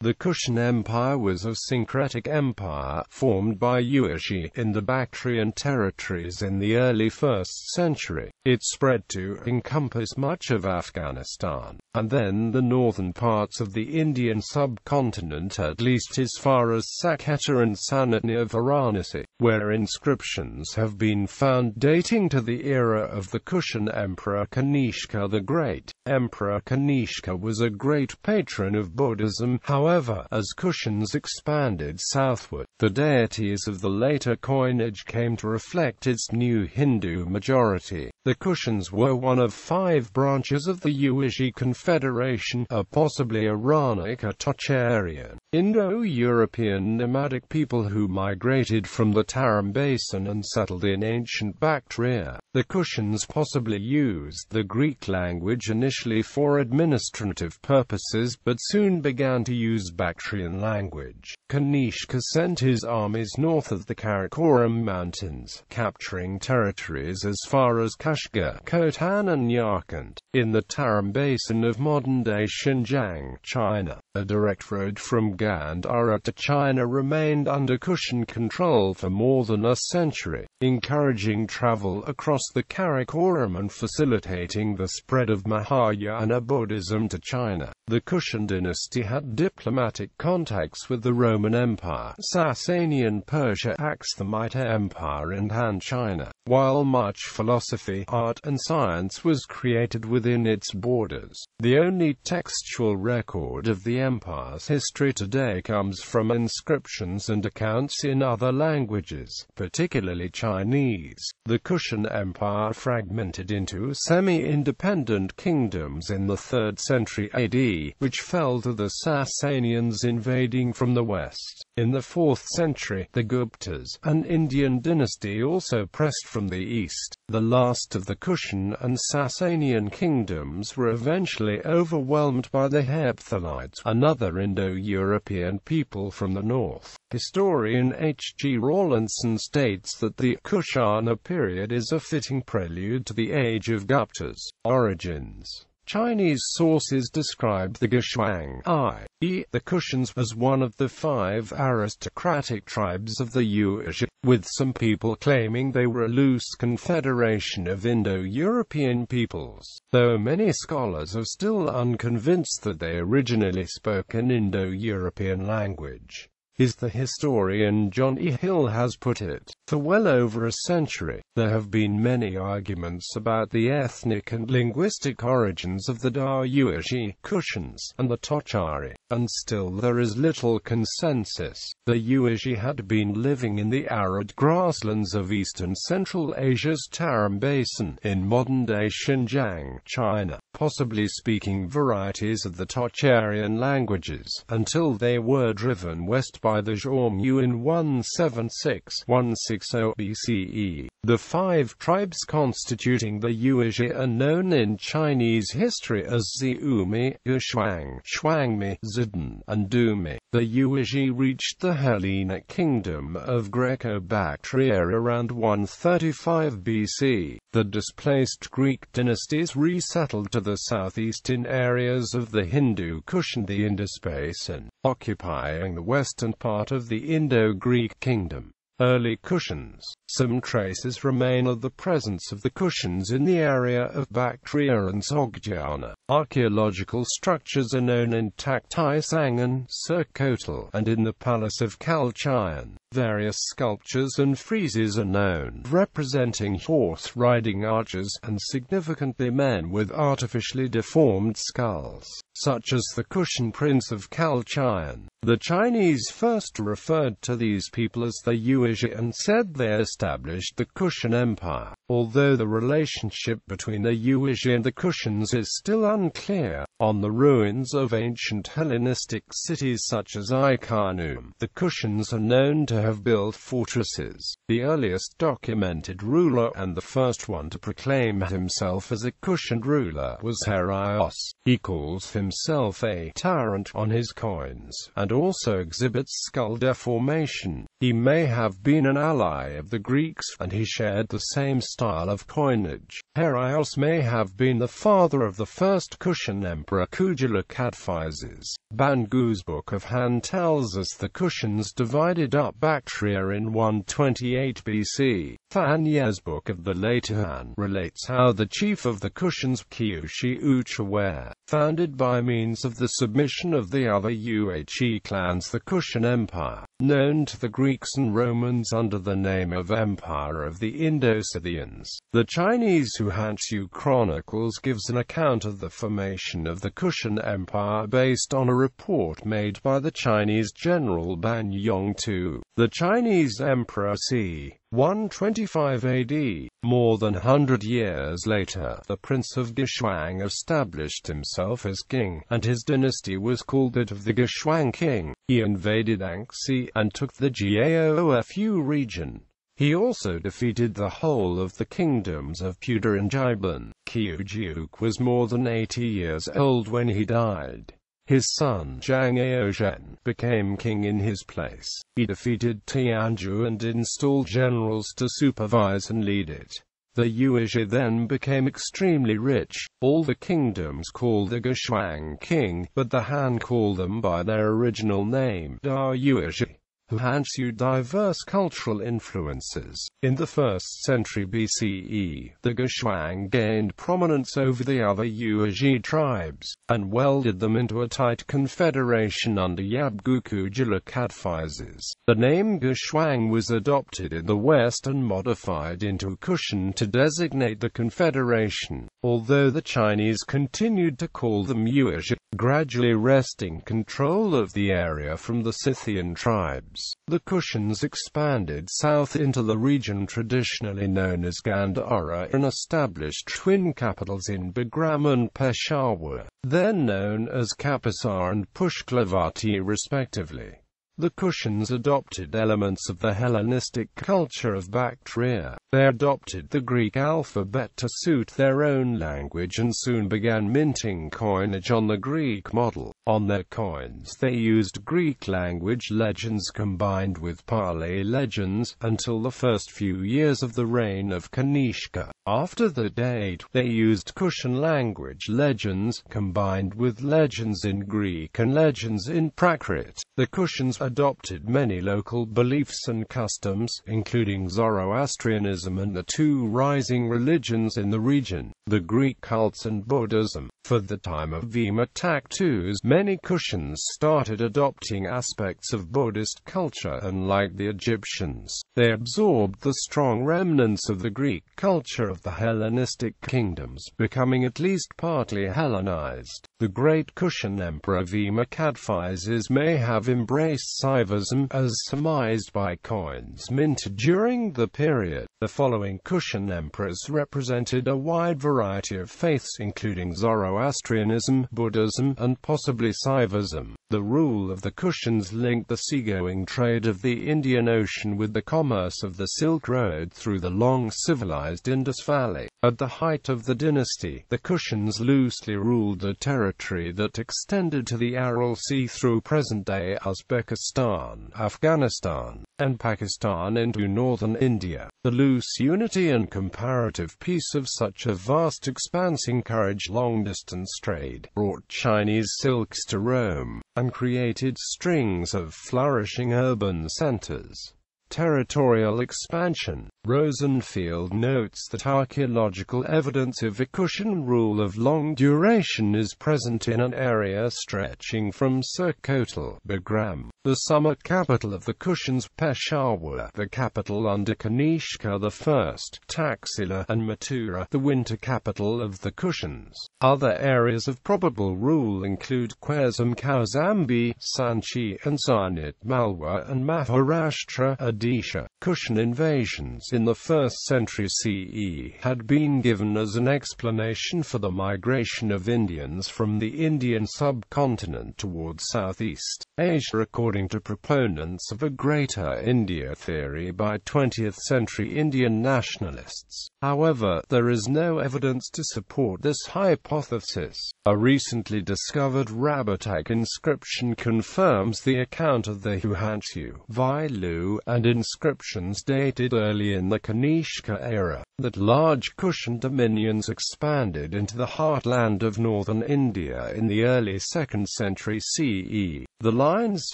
The Kushan Empire was a syncretic empire, formed by Yuezhi, in the Bactrian territories in the early 1st century. It spread to encompass much of Afghanistan, and then the northern parts of the Indian subcontinent at least as far as Saketa and Sarnath near Varanasi, where inscriptions have been found dating to the era of the Kushan Emperor Kanishka the Great.Emperor Kanishka was a great patron of Buddhism. However, as Kushans expanded southward, the deities of the later coinage came to reflect its new Hindu majority. The Kushans were one of 5 branches of the Yuezhi confederation, a possibly Iranic or Tocharian, Indo-European nomadic people who migrated from the Tarim Basin and settled in ancient Bactria. The Kushans possibly used the Greek language initially for administrative purposes, but soon began to use Bactrian language. Kanishka sent his armies north of the Karakoram Mountains, capturing territories as far as Kashgar, Khotan and Yarkand, in the Tarim Basin of modern-day Xinjiang, China. A direct road from Gandhara to China remained under Kushan control for more than a century, encouraging travel across the Karakoram and facilitating the spread of Mahayana Buddhism to China. The Kushan dynasty had diplomatic contacts with the Roman Empire, Sasanian Persia, Aksumite Empire and Han China, while much philosophy, art and science was created within its borders. The only textual record of the empire's history today comes from inscriptions and accounts in other languages, particularly Chinese. The Kushan Empire fragmented into semi-independent kingdoms in the 3rd century AD, which fell to the Sasanians invading from the west. In the 4th century, the Guptas, an Indian dynasty, also pressed from the east. The last of the Kushan and Sasanian kingdoms were eventually overwhelmed by the Hephthalites, another Indo-European people from the north. Historian H.G. Rawlinson states that the Kushana period is a fitting prelude to the age of Guptas. Origins. Chinese sources describe the Kushan, i.e., the Kushans, as one of the 5 aristocratic tribes of the Yuezhi, with some people claiming they were a loose confederation of Indo-European peoples, though many scholars are still unconvinced that they originally spoke an Indo-European language. As the historian John E. Hill has put it, for well over a century, there have been many arguments about the ethnic and linguistic origins of the Yuezhi, Kushans, and the Tochari, and still there is little consensus. The Yuezhi had been living in the arid grasslands of eastern Central Asia's Tarim Basin, in modern-day Xinjiang, China, possibly speaking varieties of the Tocharian languages, until they were driven west by the Xiongnu in 176–160 BCE. The 5 tribes constituting the Yuezhi are known in Chinese history as Xiumi, Yushuang, Shuangmi, Zidan, and Dumi. The Yuezhi reached the Hellenic kingdom of Greco-Bactria around 135 BC. The displaced Greek dynasties resettled to the southeastern areas of the Hindu Kush and the Indus Basin, occupying the western part of the Indo-Greek kingdom. Early Kushans. Some traces remain of the presence of the Kushans in the area of Bactria and Sogdiana. Archaeological structures are known in Taktai-Sangan, Surkotal, and in the Palace of Kalchayan. Various sculptures and friezes are known, representing horse-riding archers, and significantly men with artificially deformed skulls, such as the Kushan prince of Kalchayan. The Chinese first referred to these people as the Yuezhi and said they established the Kushan Empire, although the relationship between the Yuezhi and the Kushans is still unclear. On the ruins of ancient Hellenistic cities such as Iconium, the Kushans are known to have built fortresses. The earliest documented ruler and the first one to proclaim himself as a Kushan ruler was Heraios. He calls himself a tyrant on his coins, and also exhibits skull deformation. He may have been an ally of the Greeks, and he shared the same style of coinage. Heraios may have been the father of the first Kushan emperor Kujalakadphises. Bangu's Book of Han tells us the Kushans divided up Bactria in 128 BC. Fanye's Book of the Later Han relates how the chief of the Kushans, Kyushi Uchiware, founded by means of the submission of the other Yuezhi clans the Kushan Empire, known to the Greeks and Romans under the name of Empire of the Indo-Scythians. The Chinese Huanshu Chronicles gives an account of the formation of the Kushan Empire based on a report made by the Chinese general Ban Yongtu. The Chinese emperor c. 125 AD. More than 100 years later, the Prince of Gishuang established himself as king, and his dynasty was called that of the Gishuang king. He invaded Anxi and took the Gaofu region. He also defeated the whole of the kingdoms of Puda and Jiban. Qiujiuk was more than 80 years old when he died. His son Zhang Aozhen became king in his place. He defeated Tianzhu and installed generals to supervise and lead it. The Yuezhi then became extremely rich. All the kingdoms called the Gishuang king, but the Han call them by their original name, Da Yuezhi. Huanshu diverse cultural influences. In the 1st century BCE, the Gishuang gained prominence over the other Yuezhi tribes, and welded them into a tight confederation under Yabgu Kujalakadphises. The name Gishuang was adopted in the West and modified into Kushan to designate the confederation, although the Chinese continued to call them Yuezhi, gradually wresting control of the area from the Scythian tribes. The Kushans expanded south into the region traditionally known as Gandhara and established twin capitals in Bagram and Peshawar, then known as Kapasar and Pushklavati respectively. The Kushans adopted elements of the Hellenistic culture of Bactria. They adopted the Greek alphabet to suit their own language and soon began minting coinage on the Greek model. On their coins they used Greek language legends combined with Pali legends, until the first few years of the reign of Kanishka. After that date, they used Kushan language legends, combined with legends in Greek and legends in Prakrit. The Kushans adopted many local beliefs and customs, including Zoroastrianism and the two rising religions in the region, the Greek cults and Buddhism. For the time of Vima Taktus, many Kushans started adopting aspects of Buddhist culture, and like the Egyptians, they absorbed the strong remnants of the Greek culture of the Hellenistic kingdoms, becoming at least partly Hellenized. The great Kushan emperor Vima Kadphises may have embraced Saivism, as surmised by coins minted during the period. The following Kushan emperors represented a wide variety of faiths including Zoroastrianism, Buddhism, and possibly Saivism. The rule of the Kushans linked the seagoing trade of the Indian Ocean with the commerce of the Silk Road through the long civilized Indus Valley. At the height of the dynasty, the Kushans loosely ruled the territory that extended to the Aral Sea through present-day Uzbekistan, Afghanistan, and Pakistan into northern India. The loose unity and comparative peace of such a vast expanse encouraged long-distance trade, brought Chinese silks to Rome, and created strings of flourishing urban centers. Territorial expansion. Rosenfield notes that archaeological evidence of a Kushan rule of long duration is present in an area stretching from Sokotal, Bagram, the summer capital of the Kushans, Peshawar, the capital under Kanishka I, Taxila, and Mathura, the winter capital of the Kushans. Other areas of probable rule include Khwarizm Kauzambi, Sanchi and Sarnath, Malwa and Maharashtra. Odisha. Kushan invasions in the 1st century CE had been given as an explanation for the migration of Indians from the Indian subcontinent towards Southeast Asia, according to proponents of a Greater India theory by 20th century Indian nationalists. However, there is no evidence to support this hypothesis. A recently discovered Rabatak inscription confirms the account of the Yuezhi, Vailu, and inscriptions dated early in the Kanishka era, that large Kushan dominions expanded into the heartland of northern India in the early 2nd century CE. The lines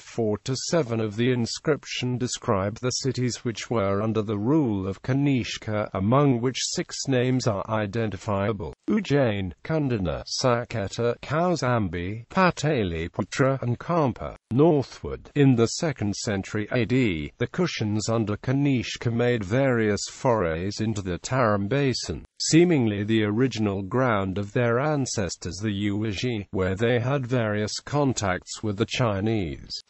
4 to 7 of the inscription describe the cities which were under the rule of Kanishka, among which 6 names are identifiable: Ujjain, Kundana, Saketa, Kausambi, Pataliputra, and Kampa. Northward, in the 2nd century AD, the Kushans under Kanishka made various forays into the Tarim Basin, seemingly the original ground of their ancestors the Yuezhi, where they had various contacts with the Chinese.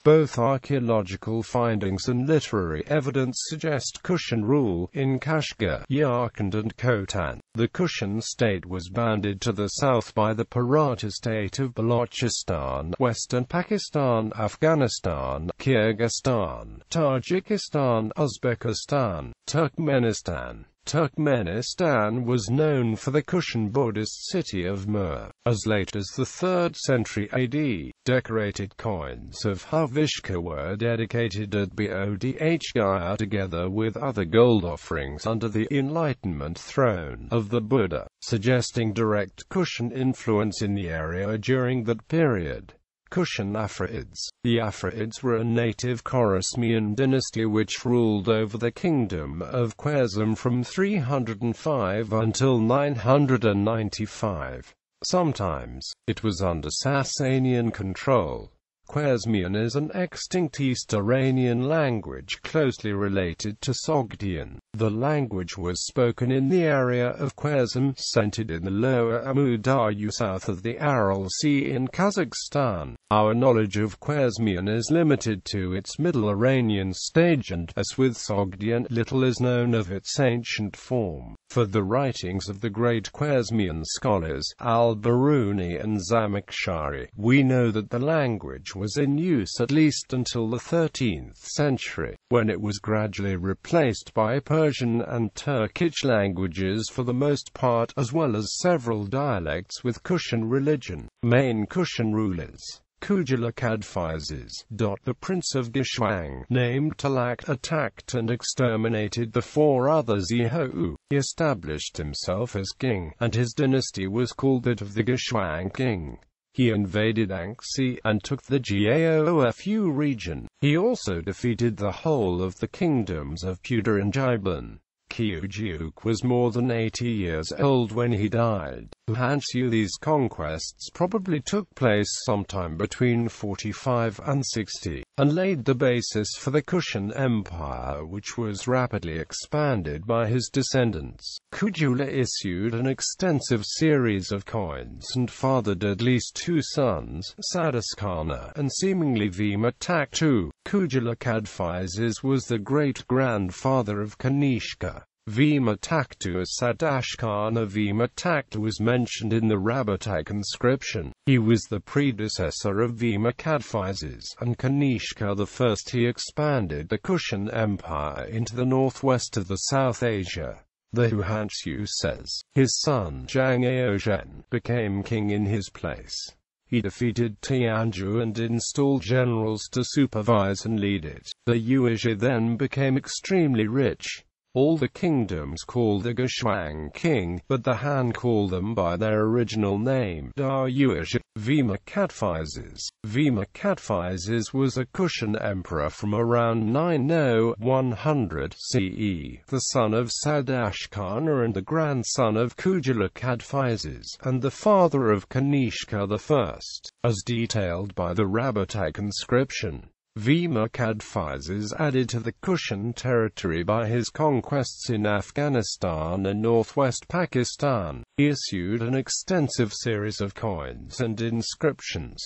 Both archaeological findings and literary evidence suggest Kushan rule in Kashgar, Yarkand and Khotan. The Kushan state was bounded to the south by the Parata state of Balochistan, western Pakistan, Afghanistan, Kyrgyzstan, Tajikistan, Uzbekistan, Turkmenistan. Turkmenistan was known for the Kushan Buddhist city of Mur. As late as the 3rd century AD, decorated coins of Havishka were dedicated at Bodhgaya together with other gold offerings under the Enlightenment throne of the Buddha, suggesting direct Kushan influence in the area during that period. Kushan Afrids. The Afrids were a native Khorasmian dynasty which ruled over the kingdom of Khwarezm from 305 until 995. Sometimes, it was under Sasanian control. Khwarezmian is an extinct East Iranian language closely related to Sogdian. The language was spoken in the area of Khwarezm, centered in the lower Amudarya south of the Aral Sea in Kazakhstan. Our knowledge of Khwarezmian is limited to its Middle Iranian stage, and, as with Sogdian, little is known of its ancient form. For the writings of the great Khwarezmian scholars, al-Biruni and Zamakhshari, we know that the language was in use at least until the 13th century, when it was gradually replaced by Persian and Turkic languages for the most part, as well as several dialects with Kushan religion. Main Kushan rulers. Kujalak-Adphizes. The prince of Gishwang, named Talak, attacked and exterminated the 4 others. He established himself as king, and his dynasty was called that of the Gishwang king. He invaded Anxi and took the Gaofu region. He also defeated the whole of the kingdoms of Pudha and Jiblan. Kyujiuk was more than 80 years old when he died. These conquests probably took place sometime between 45 and 60, and laid the basis for the Kushan Empire, which was rapidly expanded by his descendants. Kujula issued an extensive series of coins and fathered at least 2 sons, Sadaskana and seemingly Vimatak II. Kujalak-Adphizes was the great-grandfather of Kanishka. Vimataktu Sadashkana Vimataktu was mentioned in the Rabatak inscription. He was the predecessor of Vimatakadphizes and Kanishka I. He expanded the Kushan Empire into the northwest of the South Asia. The Yuezhi says, his son Zhang became king in his place. He defeated Tianzhu and installed generals to supervise and lead it. The Yuezhi then became extremely rich. All the kingdoms called the Gishwang king, but the Han call them by their original name, Da Yuezhi. Vimatakadphizes. Vimatakadphizes was a Kushan emperor from around 90100 CE, the son of Sadashkana and the grandson of Kujalak-Adphizes, and the father of Kanishka I, as detailed by the Rabatak inscription. Vimatakadphizes added to the Kushan territory by his conquests in Afghanistan and northwest Pakistan. He issued an extensive series of coins and inscriptions.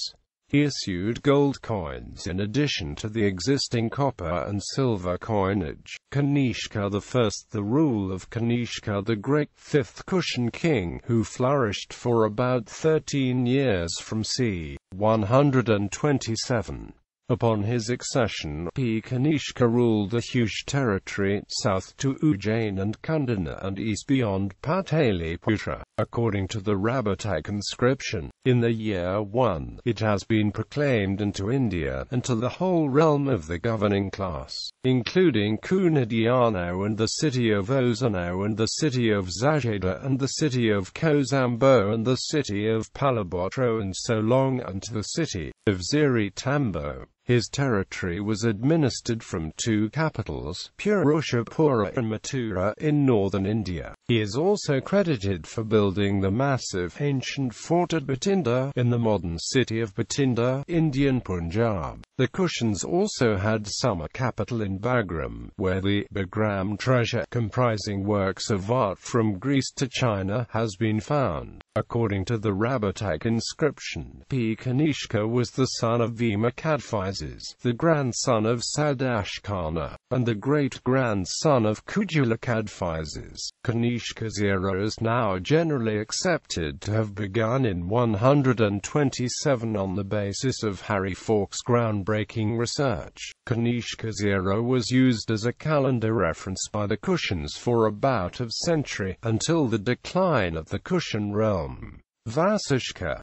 He issued gold coins in addition to the existing copper and silver coinage. Kanishka I. The rule of Kanishka the Great, 5th Kushan king, who flourished for about 13 years from c. 127. Upon his accession, Kanishka ruled a huge territory, south to Ujjain and Kandana and east beyond Pataliputra. According to the Rabatak inscription, in the year 1, it has been proclaimed into India, and to the whole realm of the governing class, including Kunadiano and the city of Ozano and the city of Zajeda and the city of Kozambo and the city of Palabotro and so long unto the city of Ziritambo. His territory was administered from two capitals, Purushapura and Mathura, in northern India. He is also credited for building the massive ancient fort at Bathinda, in the modern city of Bathinda, Indian Punjab. The Kushans also had summer capital in Bagram, where the Bagram treasure, comprising works of art from Greece to China, has been found. According to the Rabatak inscription, Kanishka was the son of Bhima Kadphises, the grandson of Sadashkana, and the great-grandson of Kujula Kadphises. Kanishka's era is now generally accepted to have begun in 127 on the basis of Harry Falk's groundbreaking research. Kanishka's era was used as a calendar reference by the Kushans for about a century, until the decline of the Kushan realm. Vasishka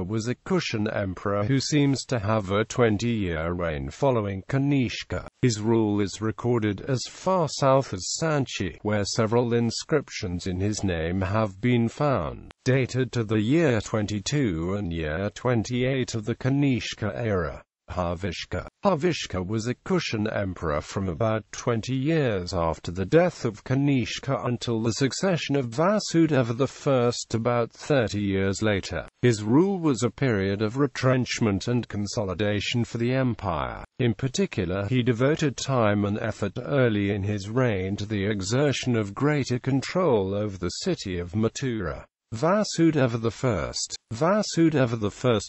was a Kushan emperor who seems to have a 20-year reign following Kanishka. His rule is recorded as far south as Sanchi, where several inscriptions in his name have been found, dated to the year 22 and year 28 of the Kanishka era. Havishka was a Kushan emperor from about 20 years after the death of Kanishka until the succession of Vasudeva I about 30 years later. His rule was a period of retrenchment and consolidation for the empire. In particular, he devoted time and effort early in his reign to the exertion of greater control over the city of Mathura. Vasudeva I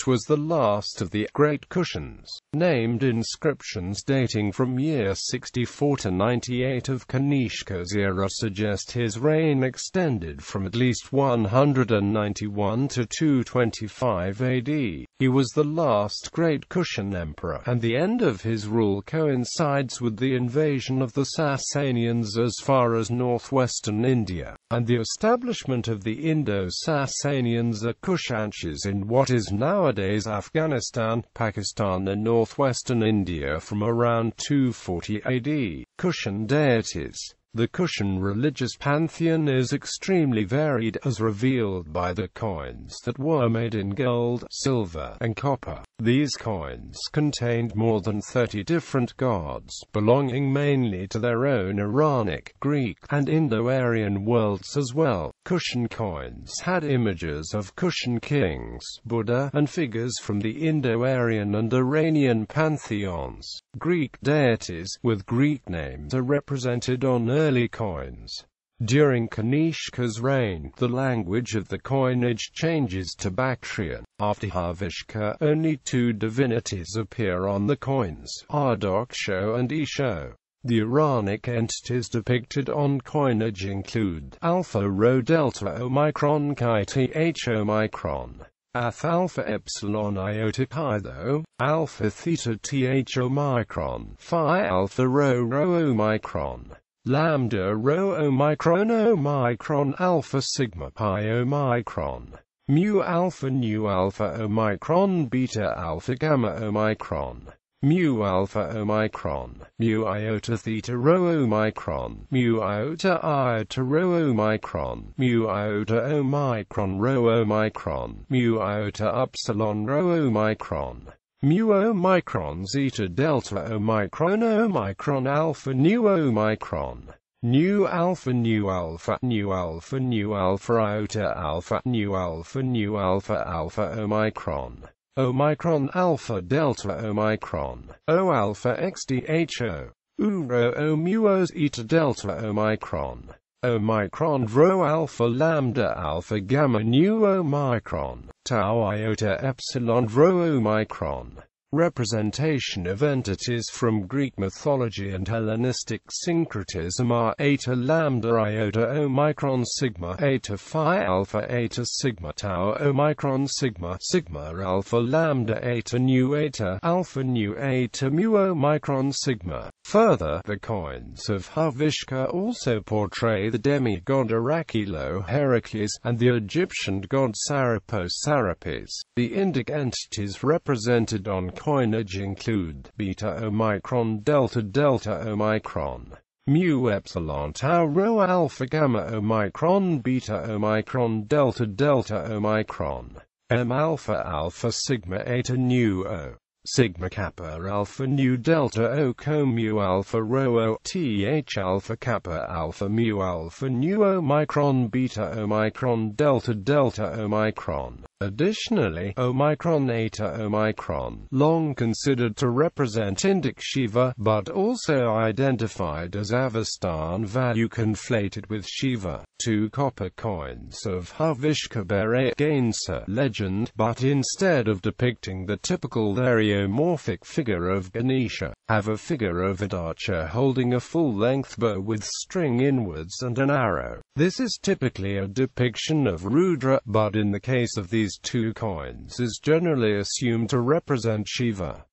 was the last of the great Kushans. Named inscriptions dating from year 64 to 98 of Kanishka's era suggest his reign extended from at least 191 to 225 AD. He was the last great Kushan emperor, and the end of his rule coincides with the invasion of the Sasanians as far as northwestern India, and the establishment of the Indo-Sasanians or Kushanches in what is nowadays Afghanistan, Pakistan and northwestern India from around 240 AD. Kushan deities. The Kushan religious pantheon is extremely varied, as revealed by the coins that were made in gold, silver, and copper. These coins contained more than 30 different gods, belonging mainly to their own Iranic, Greek, and Indo-Aryan worlds as well. Kushan coins had images of Kushan kings, Buddha, and figures from the Indo-Aryan and Iranian pantheons. Greek deities, with Greek names, are represented on early coins. During Kanishka's reign, the language of the coinage changes to Bactrian. After Havishka, only two divinities appear on the coins, Ardoksho and Isho. The Iranic entities depicted on coinage include Alpha Rho Delta Omicron Chi Th Omicron, Ath Alpha Epsilon Iota Chi Tho, Alpha Theta Th Omicron, Phi Alpha Rho Omicron, Lambda Rho Omicron Alpha Sigma Pi Omicron, Mu Alpha Nu Alpha Omicron Beta Alpha Gamma Omicron, Mu Alpha Omicron, Mu Iota Theta Rho Omicron, Mu Iota Iota Rho Omicron, Mu Iota Omicron Rho Omicron, Mu Iota Upsilon Rho Omicron, Mu Omicron Zeta Delta Omicron Omicron Alpha Nu Omicron, Nu Alpha Nu Alpha Nu Alpha Nu Alpha Iota Alpha Nu Alpha Nu Alpha Alpha Omicron, Omicron Alpha Delta Omicron, O Alpha XDHO, Uro O Mu Eta Delta Omicron, Omicron Rho Alpha Lambda Alpha Gamma Nu Omicron, Tau Iota Epsilon Rho Omicron. Representation of entities from Greek mythology and Hellenistic syncretism are Eta Lambda Iota Omicron Sigma Eta Phi Alpha Eta Sigma Tau Omicron Sigma Sigma Alpha Lambda Eta Nu Eta Alpha Nu Eta Mu Omicron Sigma. Further, the coins of Havishka also portray the demigod Arakilo Heracles and the Egyptian god Serapis. The Indic entities represented on coinage include Beta Omicron Delta Delta Omicron, Mu Epsilon Tau Rho Alpha Gamma Omicron Beta Omicron Delta Delta Omicron, M Alpha Alpha Sigma Eta Nu O, Sigma Kappa Alpha Nu Delta O Co Mu Alpha Rho O Th Alpha Kappa Alpha Mu Alpha Nu Omicron Beta Omicron Delta Delta Omicron. Additionally, Omicron Eta Omicron, long considered to represent Indic Shiva, but also identified as Avestan value conflated with Shiva. 2 copper coins of Havishka bear a Gainsa legend, but instead of depicting the typical theriomorphic figure of Ganesha, have a figure of an archer holding a full-length bow with string inwards and an arrow. This is typically a depiction of Rudra, but in the case of these 2 coins is generally assumed to represent Shiva.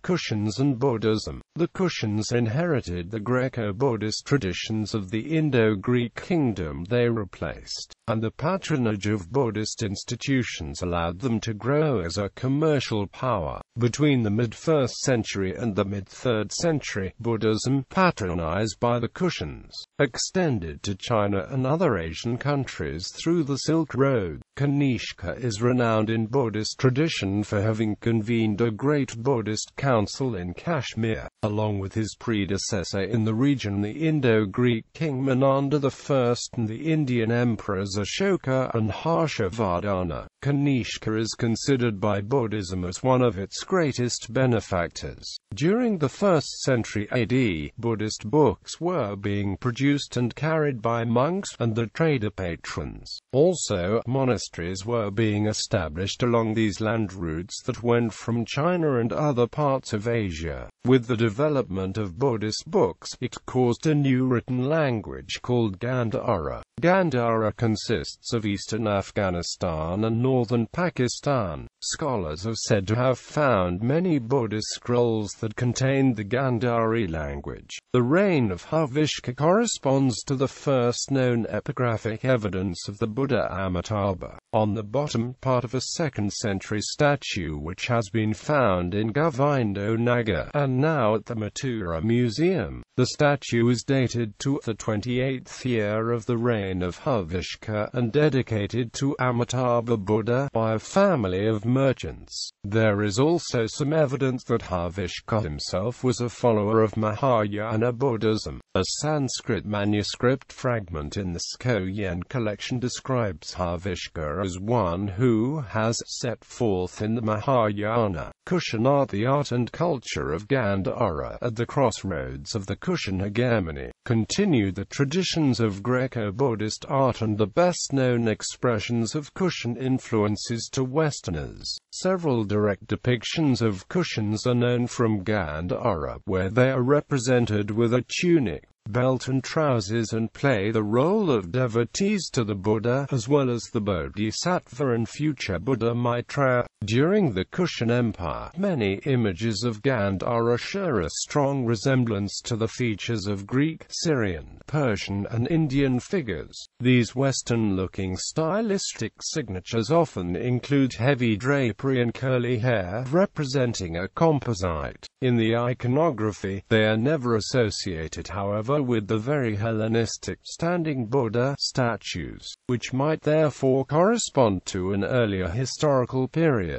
Kushans and Buddhism. The Kushans inherited the Greco-Buddhist traditions of the Indo-Greek kingdom they replaced, and the patronage of Buddhist institutions allowed them to grow as a commercial power. Between the mid-1st century and the mid-3rd century, Buddhism, patronized by the Kushans, extended to China and other Asian countries through the Silk Road. Kanishka is renowned in Buddhist tradition for having convened a great Buddhist council in Kashmir, along with his predecessor in the region the Indo-Greek king Menander I and the Indian emperors Ashoka and Harshavardhana. Kanishka is considered by Buddhism as one of its greatest benefactors. During the 1st century AD, Buddhist books were being produced and carried by monks and the trader patrons. Also, monasteries were being established along these land routes that went from China and other parts of Asia. With the development of Buddhist books, it caused a new written language called Gandhara. Gandhara consists of eastern Afghanistan and northern Pakistan. Scholars are said to have found many Buddhist scrolls that contained the Gandhari language. The reign of Havishka corresponds to the first known epigraphic evidence of the Buddha Amitabha, on the bottom part of a 2nd century statue which has been found in Govindo Nagar and now at the Mathura Museum. The statue is dated to the 28th year of the reign of Havishka and dedicated to Amitabha Buddha by a family of merchants. There is also some evidence that Havishka himself was a follower of Mahayana Buddhism. A Sanskrit manuscript fragment in the Skoyen collection describes Havishka as one who has set forth in the Mahayana. Kushan are the art and culture of Gandhara at the crossroads of the Kushan hegemony, continue the traditions of Greco-Buddhist art and the best-known expressions of Kushan influences to Westerners. Several direct depictions of Kushans are known from Gandhara, where they are represented with a tunic, belt and trousers and play the role of devotees to the Buddha, as well as the Bodhisattva and future Buddha Maitreya. During the Kushan Empire, many images of Gandhara share a strong resemblance to the features of Greek, Syrian, Persian and Indian figures. These Western-looking stylistic signatures often include heavy drapery and curly hair, representing a composite. In the iconography, they are never associated, however, with the very Hellenistic standing Buddha statues, which might therefore correspond to an earlier historical period.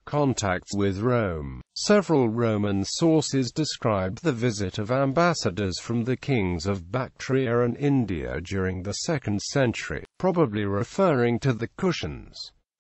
Contacts with Rome. Several Roman sources describe the visit of ambassadors from the kings of Bactria and India during the 2nd century, probably referring to the Kushans.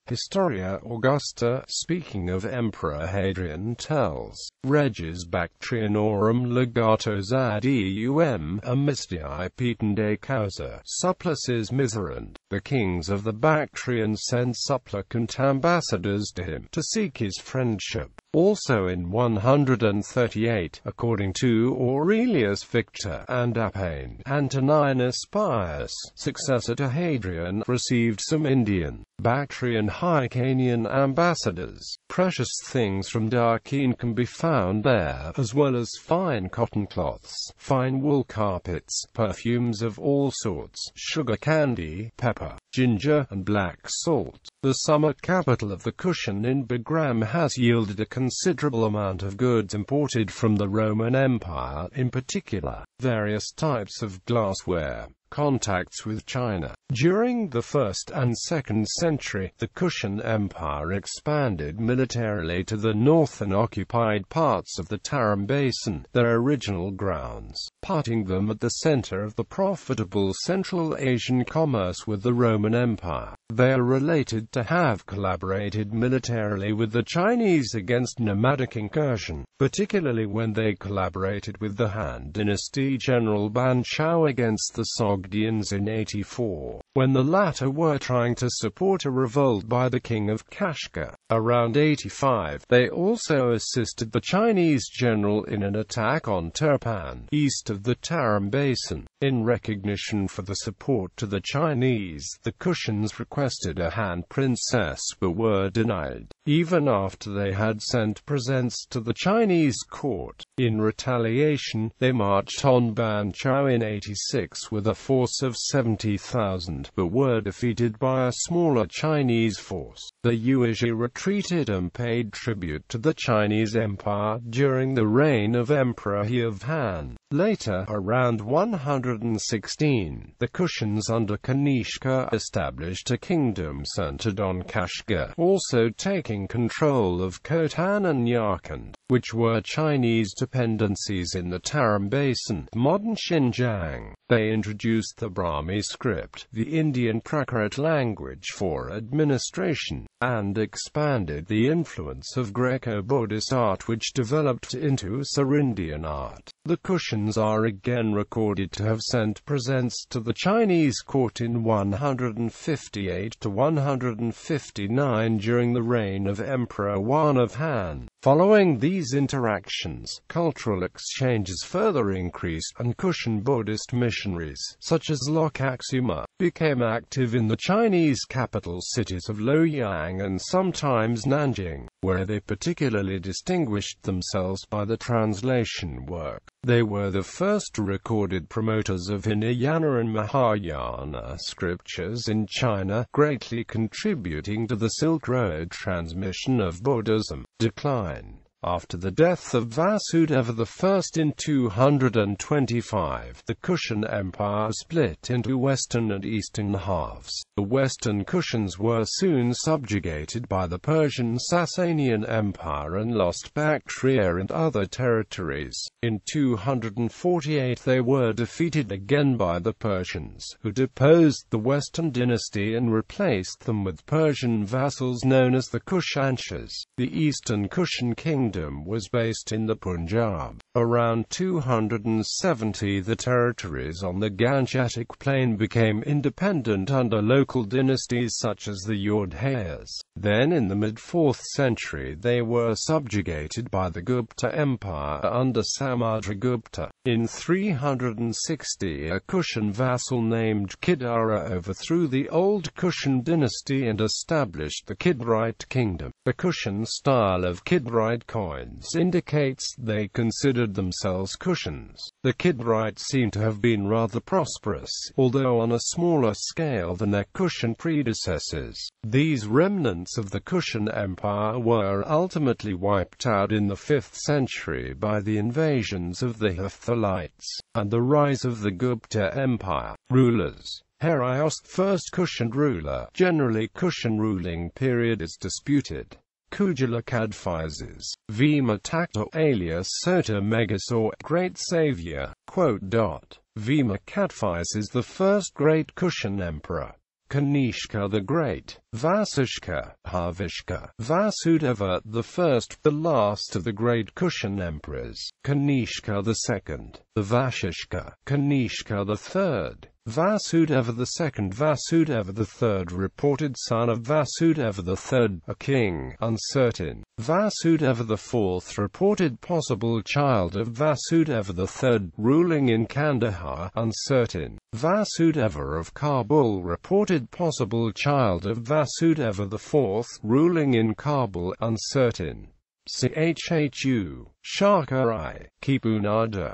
Historia Augusta, speaking of Emperor Hadrian, tells, Regis Bactrianorum legatos ad eum amistiae petende causa supplices miserant. The kings of the Bactrians sent supplicant ambassadors to him, to seek his friendship. Also in 138, according to Aurelius Victor and Appian, Antoninus Pius, successor to Hadrian, received some Indian, Bactrian Hyrcanian ambassadors. Precious things from Darkene can be found there, as well as fine cotton cloths, fine wool carpets, perfumes of all sorts, sugar candy, pepper, ginger, and black salt. The summer capital of the Kushan in Bagram has yielded a considerable amount of goods imported from the Roman Empire, in particular, various types of glassware. Contacts with China. During the 1st and 2nd century, the Kushan Empire expanded militarily to the north and occupied parts of the Tarim Basin, their original grounds, putting them at the center of the profitable Central Asian commerce with the Roman Empire. They are related to have collaborated militarily with the Chinese against nomadic incursion, particularly when they collaborated with the Han Dynasty General Ban Chao against the Sogdians in 84, when the latter were trying to support a revolt by the king of Kashgar. Around 85, they also assisted the Chinese general in an attack on Turpan, east of the Tarim Basin. In recognition for the support to the Chinese, the Kushans requested a Han princess but were denied, even after they had sent presents to the Chinese court. In retaliation, they marched on Ban Chao in 86 with a force of 70,000, but were defeated by a smaller Chinese force. The Yuezhi retreated and paid tribute to the Chinese Empire during the reign of Emperor He of Han. Later, around 116, the Kushans under Kanishka established a kingdom centered on Kashgar, also taking control of Khotan and Yarkand, which were Chinese dependencies in the Tarim Basin, modern Xinjiang. They introduced the Brahmi script, the Indian Prakrit language for administration, and expanded the influence of Greco-Buddhist art which developed into Serindian art. The Kushans are again recorded to have sent presents to the Chinese court in 158 to 159 during the reign of Emperor Wan of Han. Following these interactions, cultural exchanges further increased, and Kushan Buddhist missionaries, such as Lokaksuma, became active in the Chinese capital cities of Luoyang and sometimes Nanjing, where they particularly distinguished themselves by the translation work. They were the first recorded promoters of Hinayana and Mahayana scriptures in China, greatly contributing to the Silk Road transmission of Buddhism. Decline. After the death of Vasudeva I in 225, the Kushan Empire split into western and eastern halves. The western Kushans were soon subjugated by the Persian Sasanian Empire and lost Bactria and other territories. In 248 they were defeated again by the Persians, who deposed the Western dynasty and replaced them with Persian vassals known as the Kushanshas. The Eastern Kushan kingdom was based in the Punjab. Around 270 the territories on the Gangetic plain became independent under local dynasties such as the Yodhayas. Then in the mid-4th century they were subjugated by the Gupta Empire under Samudragupta. In 360 a Kushan vassal named Kidara overthrew the old Kushan dynasty and established the Kidrite kingdom. The Kushan style of Kidrite coins indicates they considered themselves Kushans. The Kidrites seem to have been rather prosperous, although on a smaller scale than their Kushan predecessors. These remnants of the Kushan Empire were ultimately wiped out in the 5th century by the invasions of the Hephthalites, and the rise of the Gupta Empire. Rulers. Harios, first Kushan ruler. Generally Kushan ruling period is disputed. Kujala Cadphises, Vima Tacto alias Sota Megas or Great Savior. Vima Cadphises, the first great Kushan emperor. Kanishka the Great, Vasishka, Havishka, Vasudeva the First, the last of the great Kushan emperors, Kanishka the Second, the Vashishka, Kanishka the Third, Vasudeva the Second, Vasudeva the Third, reported son of Vasudeva the Third, a king, uncertain. Vasudeva the Fourth, reported possible child of Vasudeva the Third, ruling in Kandahar, uncertain. Vasudeva of Kabul, reported possible child of Vasudeva the Fourth, ruling in Kabul, uncertain. Chhu, Shaka I, Kipunada,